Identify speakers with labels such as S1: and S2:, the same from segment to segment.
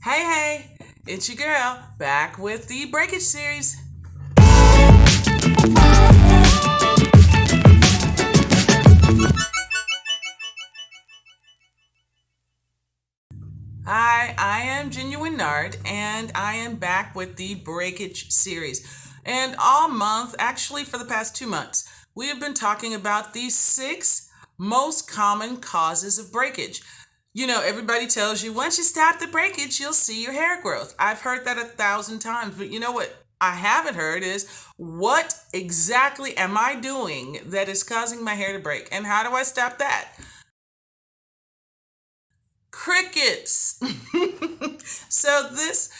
S1: Hey, it's your girl back with the Breakage series. Hi, I am Genuine Nard, and I am back with the Breakage series. And all month, actually for the past 2 months, we have been talking about the 6 most common causes of breakage. You know, everybody tells you once you stop the breakage, you'll see your hair growth. I've heard that 1,000 times, but you know what I haven't heard is what exactly am I doing that is causing my hair to break, and how do I stop that? Crickets. So this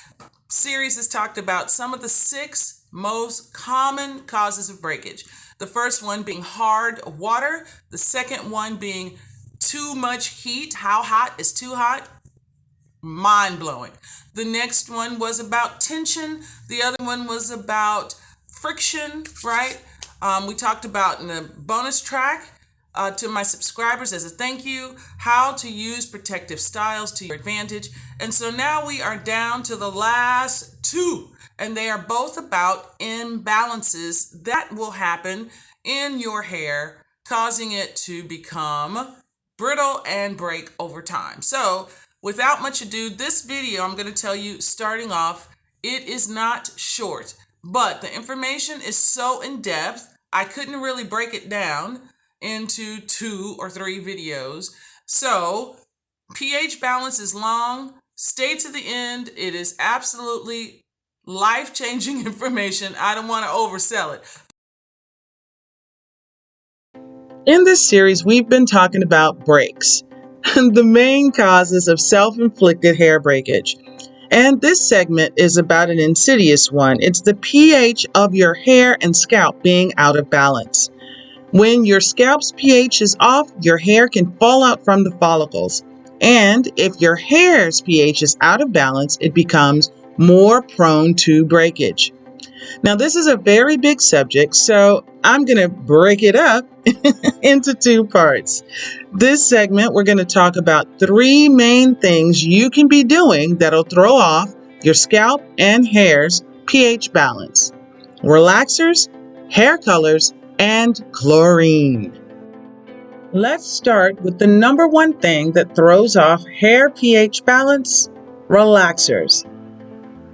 S1: series has talked about some of the 6 most common causes of breakage. The first one being hard water, the second one being too much heat. How hot is too hot? Mind blowing. The next one was about tension. The other one was about friction, right? We talked about in the bonus track to my subscribers as a thank you, how to use protective styles to your advantage. And so now we are down to the last 2, and they are both about imbalances that will happen in your hair, causing it to become brittle and break over time. So without much ado, this video I'm going to tell you starting off, it is not short, but the information is so in depth, I couldn't really break it down into 2 or 3 videos. So pH balance is long. Stay to the end. It is absolutely life-changing information. I don't want to oversell it. In this series, we've been talking about breaks, the main causes of self-inflicted hair breakage. And this segment is about an insidious one. It's the pH of your hair and scalp being out of balance. When your scalp's pH is off, your hair can fall out from the follicles. And if your hair's pH is out of balance, it becomes more prone to breakage. Now, this is a very big subject, so I'm going to break it up into 2 parts. This segment, we're going to talk about 3 main things you can be doing that'll throw off your scalp and hair's pH balance: relaxers, hair colors, and chlorine. Let's start with the number 1 thing that throws off hair pH balance: relaxers.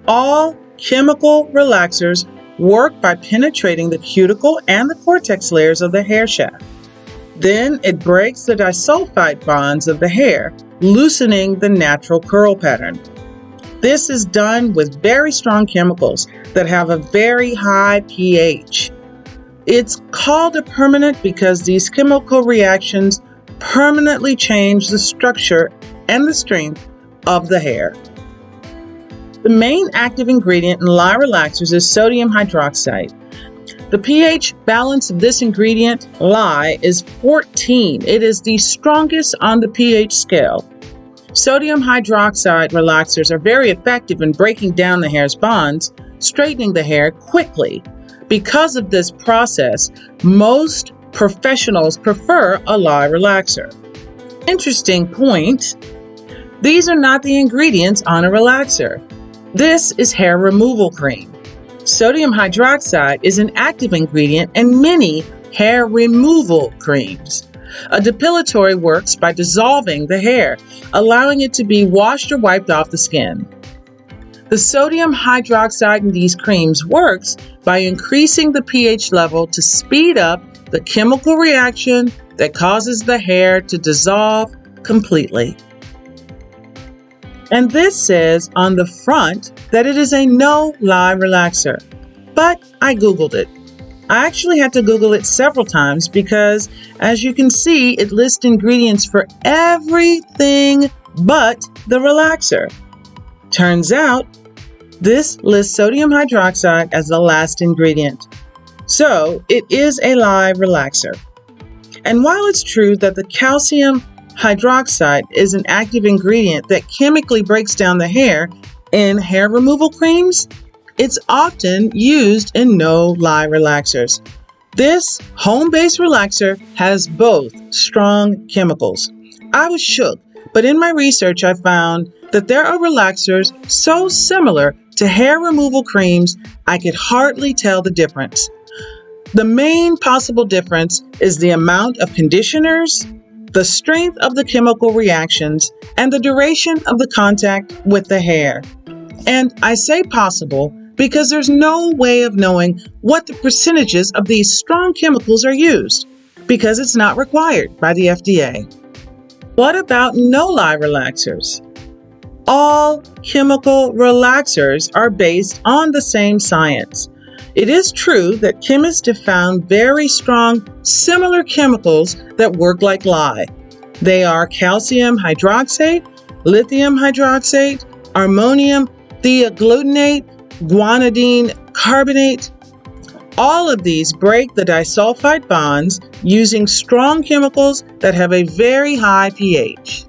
S1: All chemical relaxers work by penetrating the cuticle and the cortex layers of the hair shaft. Then it breaks the disulfide bonds of the hair, loosening the natural curl pattern. This is done with very strong chemicals that have a very high pH. It's called a permanent because these chemical reactions permanently change the structure and the strength of the hair. The main active ingredient in lye relaxers is sodium hydroxide. The pH balance of this ingredient, lye, is 14. It is the strongest on the pH scale. Sodium hydroxide relaxers are very effective in breaking down the hair's bonds, straightening the hair quickly. Because of this process, most professionals prefer a lye relaxer. Interesting point, these are not the ingredients on a relaxer. This is hair removal cream. Sodium hydroxide is an active ingredient in many hair removal creams. A depilatory works by dissolving the hair, allowing it to be washed or wiped off the skin. The sodium hydroxide in these creams works by increasing the pH level to speed up the chemical reaction that causes the hair to dissolve completely. And this says on the front that it is a no lye relaxer, but I Googled it. I actually had to Google it several times because, as you can see, it lists ingredients for everything but the relaxer. Turns out, this lists sodium hydroxide as the last ingredient. So, it is a lye relaxer. And while it's true that the calcium hydroxide is an active ingredient that chemically breaks down the hair in hair removal creams, it's often used in no lye relaxers. This home-based relaxer has both strong chemicals. I was shook but in my research I found that there are relaxers so similar to hair removal creams I could hardly tell the difference. The main possible difference is the amount of conditioners, the strength of the chemical reactions, and the duration of the contact with the hair. And I say possible because there's no way of knowing what the percentages of these strong chemicals are used, because it's not required by the FDA. What about no-lye relaxers? All chemical relaxers are based on the same science. It is true that chemists have found very strong, similar chemicals that work like lye. They are calcium hydroxate, lithium hydroxate, ammonium thioglutamate, guanidine carbonate. All of these break the disulfide bonds using strong chemicals that have a very high pH.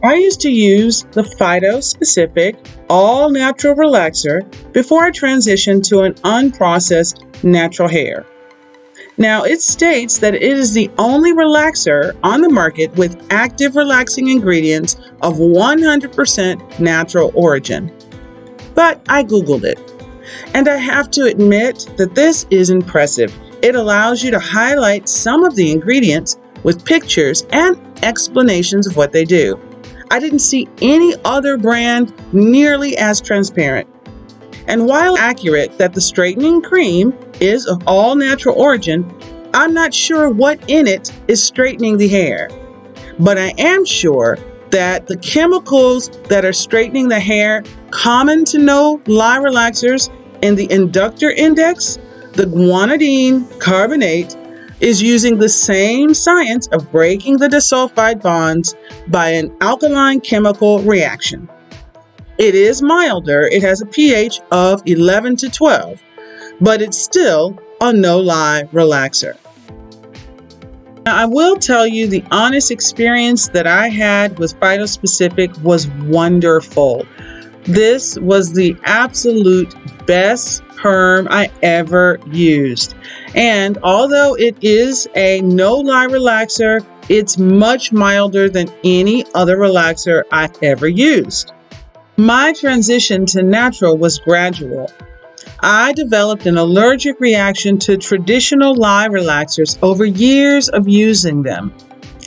S1: I used to use the phyto-specific, all-natural relaxer before I transitioned to an unprocessed natural hair. Now, it states that it is the only relaxer on the market with active relaxing ingredients of 100% natural origin. But I Googled it, and I have to admit that this is impressive. It allows you to highlight some of the ingredients with pictures and explanations of what they do. I didn't see any other brand nearly as transparent. And while accurate that the straightening cream is of all natural origin, I'm not sure what in it is straightening the hair. But I am sure that the chemicals that are straightening the hair common to no-lye relaxers in the inductor index, the guanidine carbonate, is using the same science of breaking the disulfide bonds by an alkaline chemical reaction. It is milder, it has a pH of 11 to 12, but it's still a no-lye relaxer. Now, I will tell you the honest experience that I had with phytospecific was wonderful. This was the absolute best perm I ever used. And although it is a no-lye relaxer, it's much milder than any other relaxer I've ever used. My transition to natural was gradual. I developed an allergic reaction to traditional lye relaxers over years of using them.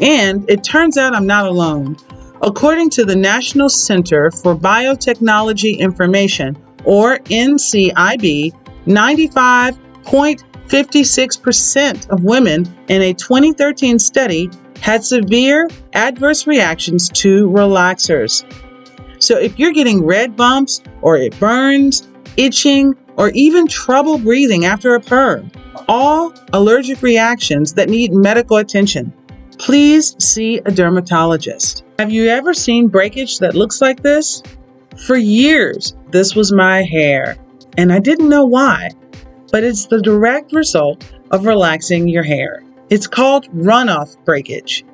S1: And it turns out I'm not alone. According to the National Center for Biotechnology Information, or NCIB, 95.56% of women in a 2013 study had severe adverse reactions to relaxers. So if you're getting red bumps, or it burns, itching, or even trouble breathing after a perm, all allergic reactions that need medical attention, please see a dermatologist. Have you ever seen breakage that looks like this? For years, this was my hair, and I didn't know why, but it's the direct result of relaxing your hair. It's called runoff breakage.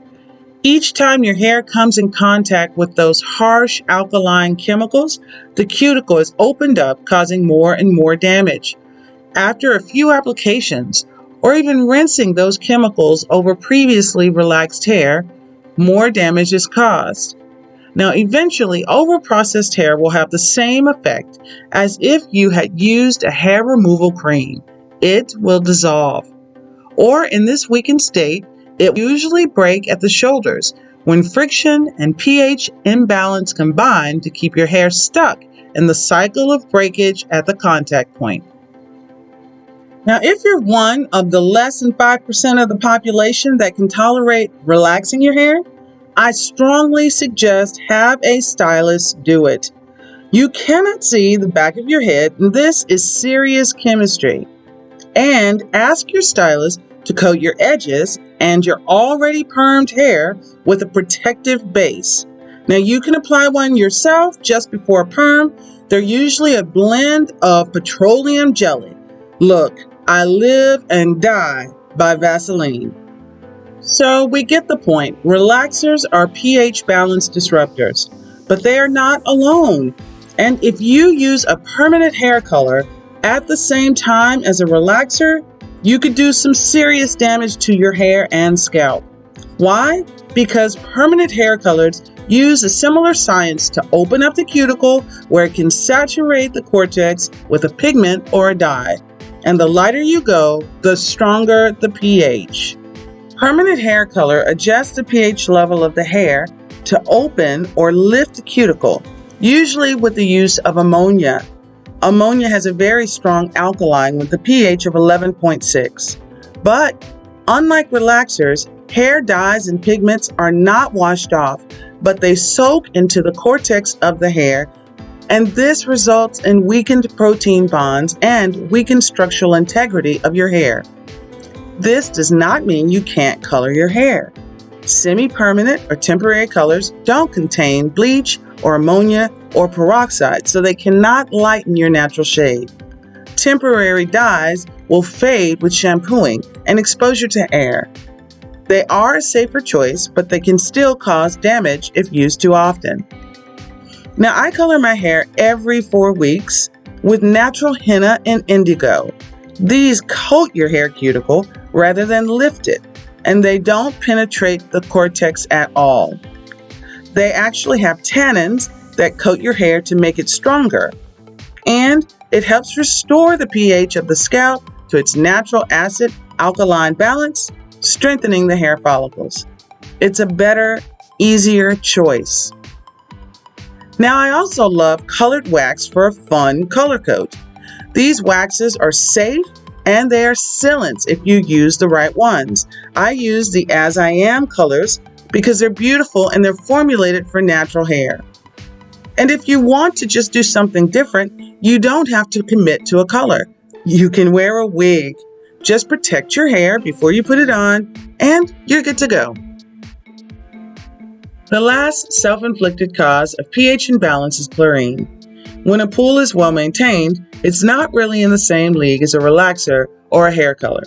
S1: Each time your hair comes in contact with those harsh alkaline chemicals, the cuticle is opened up, causing more and more damage. After a few applications, or even rinsing those chemicals over previously relaxed hair, more damage is caused. Now, eventually, overprocessed hair will have the same effect as if you had used a hair removal cream. It will dissolve. Or in this weakened state, it will usually break at the shoulders when friction and pH imbalance combine to keep your hair stuck in the cycle of breakage at the contact point. Now, if you're one of the less than 5% of the population that can tolerate relaxing your hair, I strongly suggest have a stylist do it. You cannot see the back of your head, and this is serious chemistry. And ask your stylist to coat your edges and your already permed hair with a protective base. Now, you can apply one yourself just before a perm. They're usually a blend of petroleum jelly. Look, I live and die by VASOLINE. So we get the point. Relaxers are pH balance disruptors, but they are not alone. And if you use a permanent hair color at the same time as a relaxer, you could do some serious damage to your hair and scalp. Why? because permanent hair colors use a similar science to open up the cuticle where it can saturate the cortex with a pigment or a dye. And the lighter you go, the stronger the pH. Permanent hair color adjusts the pH level of the hair to open or lift the cuticle, usually with the use of ammonia. Ammonia has a very strong alkaline with a pH of 11.6. But unlike relaxers, hair dyes and pigments are not washed off, but they soak into the cortex of the hair, and this results in weakened protein bonds and weakened structural integrity of your hair. This does not mean you can't color your hair. Semi-permanent or temporary colors don't contain bleach or ammonia or peroxide, so they cannot lighten your natural shade. Temporary dyes will fade with shampooing and exposure to air. They are a safer choice, but they can still cause damage if used too often. Now, I color my hair every 4 weeks with natural henna and indigo. These coat your hair cuticle rather than lift it, and they don't penetrate the cortex at all. They actually have tannins that coat your hair to make it stronger, and it helps restore the pH of the scalp to its natural acid-alkaline balance, strengthening the hair follicles. It's a better, easier choice. Now, I also love colored wax for a fun color coat. These waxes are safe and they are sealants if you use the right ones. I use the As I Am colors because they're beautiful and they're formulated for natural hair. And if you want to just do something different, you don't have to commit to a color. You can wear a wig. Just protect your hair before you put it on, and you're good to go. The last self-inflicted cause of pH imbalance is chlorine. When a pool is well maintained, it's not really in the same league as a relaxer or a hair color.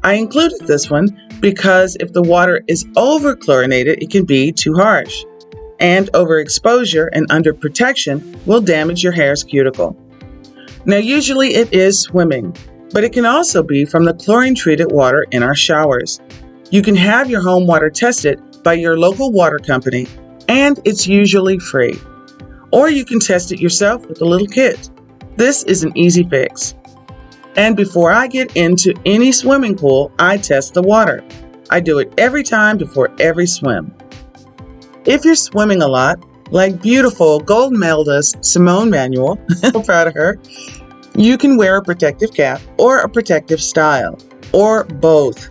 S1: I included this one because if the water is over-chlorinated, it can be too harsh. And overexposure and underprotection will damage your hair's cuticle. Now, usually it is swimming, but it can also be from the chlorine-treated water in our showers. You can have your home water tested by your local water company, and it's usually free. Or you can test it yourself with a little kit. This is an easy fix. And before I get into any swimming pool, I test the water. I do it every time before every swim. If you're swimming a lot, like beautiful gold medalist Simone Manuel, I'm proud of her, you can wear a protective cap or a protective style, or both.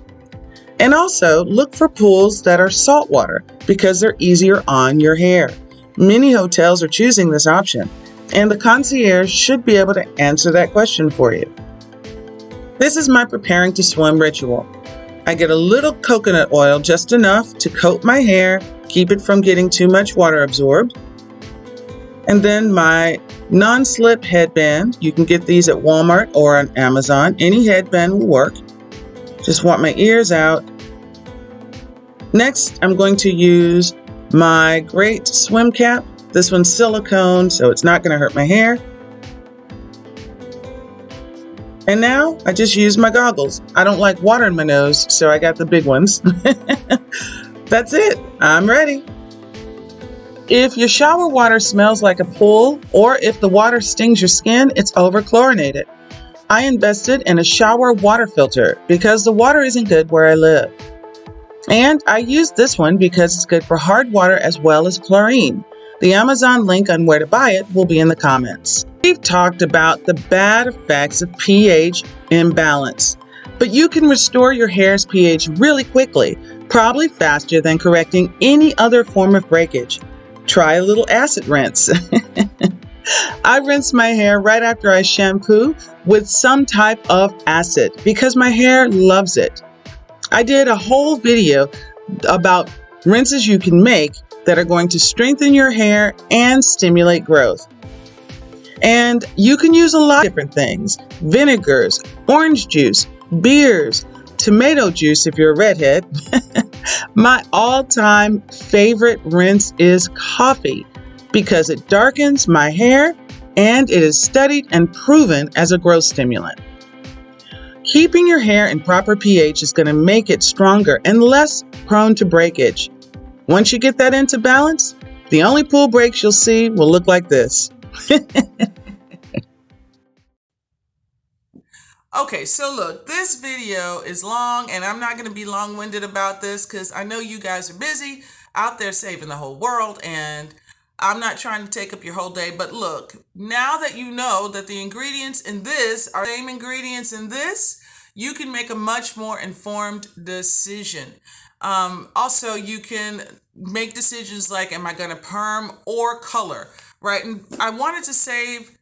S1: And also look for pools that are saltwater because they're easier on your hair. Many hotels are choosing this option, and the concierge should be able to answer that question for you. This is my preparing to swim ritual. I get a little coconut oil, just enough to coat my hair, keep it from getting too much water absorbed. And then my non-slip headband. You can get these at Walmart or on Amazon. Any headband will work. Just want my ears out. Next, I'm going to use my great swim cap. This one's silicone, so it's not going to hurt my hair. And now I just use my goggles. I don't like water in my nose, so I got the big ones. That's it. I'm ready. If your shower water smells like a pool, or if the water stings your skin, it's over-chlorinated. I invested in a shower water filter because the water isn't good where I live. And I used this one because it's good for hard water as well as chlorine. The Amazon link on where to buy it will be in the comments. We've talked about the bad effects of pH imbalance, but you can restore your hair's pH really quickly, probably faster than correcting any other form of breakage. Try a little acid rinse. I rinse my hair right after I shampoo with some type of acid because my hair loves it. I did a whole video about rinses you can make that are going to strengthen your hair and stimulate growth. And you can use a lot of different things: vinegars, orange juice, beers, tomato juice if you're a redhead. My all-time favorite rinse is coffee because it darkens my hair and it is studied and proven as a growth stimulant. Keeping your hair in proper pH is going to make it stronger and less prone to breakage. Once you get that into balance, the only pool breaks you'll see will look like this.
S2: Okay, so look, this video is long and I'm not going to be long-winded about this because I know you guys are busy out there saving the whole world and I'm not trying to take up your whole day. But look, now that you know that the ingredients in this are the same ingredients in this, you can make a much more informed decision. Also, you can make decisions like, am I going to perm or color, right? And I wanted to save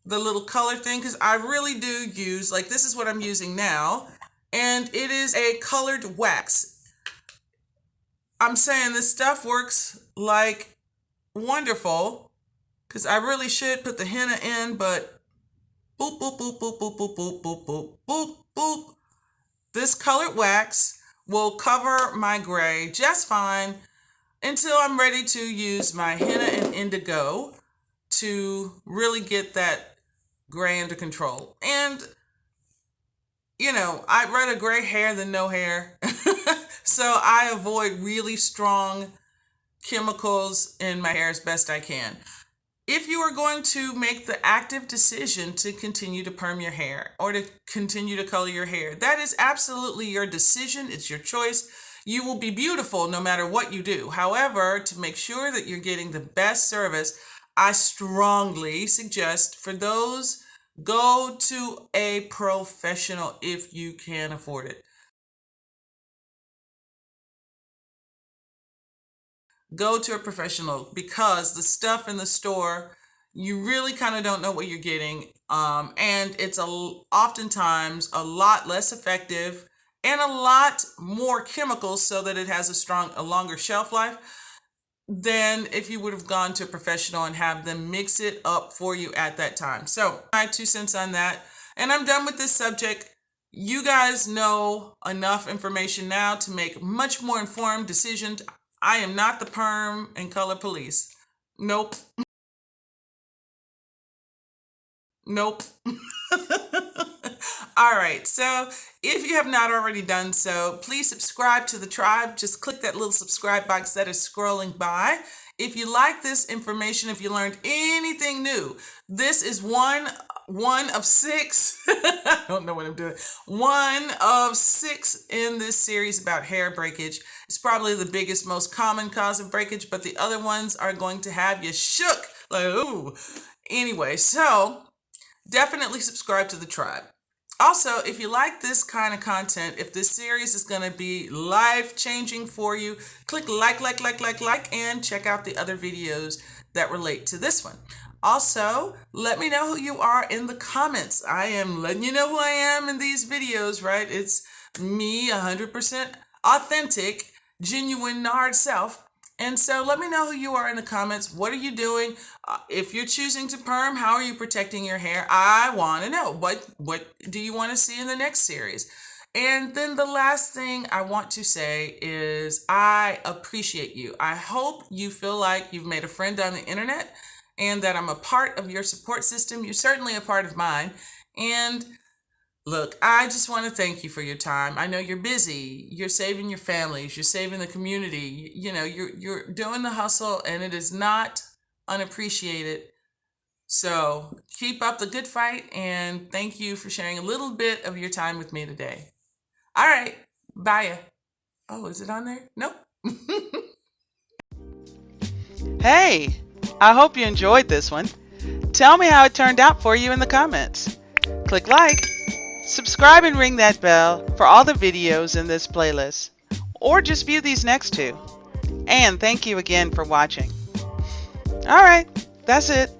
S2: the little color thing because I really do use, like, this is what I'm using now, and it is a colored wax. I'm saying this stuff works like wonderful because I really should put the henna in, but boop, boop, boop, boop, boop, boop, boop, boop, boop, boop, boop. This colored wax will cover my gray just fine until I'm ready to use my henna and indigo to really get that gray under control. And you know, I'd rather gray hair than no hair. So I avoid really strong chemicals in my hair as best I can. If you are going to make the active decision to continue to perm your hair or to continue to color your hair, that is absolutely your decision. It's your choice. You will be beautiful no matter what you do. However, to make sure that you're getting the best service, I strongly suggest for those, go to a professional if you can afford it. Go to a professional because the stuff in the store, you really kind of don't know what you're getting. And it's oftentimes a lot less effective and a lot more chemicals so that it has a longer shelf life than if you would have gone to a professional and have them mix it up for you at that time. So my 2 cents on that. And I'm done with this subject. You guys know enough information now to make much more informed decisions. I am not the perm and color police. Nope. Nope. All right, so if you have not already done so, please subscribe to the tribe. Just click that little subscribe box that is scrolling by. If you like this information, if you learned anything new, this is one of 6. I don't know what I'm doing. 1 of 6 in this series about hair breakage. It's probably the biggest, most common cause of breakage, but the other ones are going to have you shook. Like, ooh. Anyway, so definitely subscribe to the tribe. Also, if you like this kind of content, if this series is going to be life-changing for you, click like, and check out the other videos that relate to this one. Also, let me know who you are in the comments. I am letting you know who I am in these videos, right? It's me, 100% authentic, genuine Nard self. And so let me know who you are in the comments. What are you doing? If you're choosing to perm, how are you protecting your hair? I want to know. What do you want to see in the next series? And then the last thing I want to say is I appreciate you. I hope you feel like you've made a friend on the internet and that I'm a part of your support system. You're certainly a part of mine. And look, I just want to thank you for your time. I know you're busy. You're saving your families. You're saving the community. You know, you're doing the hustle and it is not unappreciated. So keep up the good fight and thank you for sharing a little bit of your time with me today. All right. Bye. Oh, is it on there? Nope.
S1: Hey, I hope you enjoyed this one. Tell me how it turned out for you in the comments. Click like, subscribe and ring that bell for all the videos in this playlist, or just view these next 2. And thank you again for watching. All right, that's it.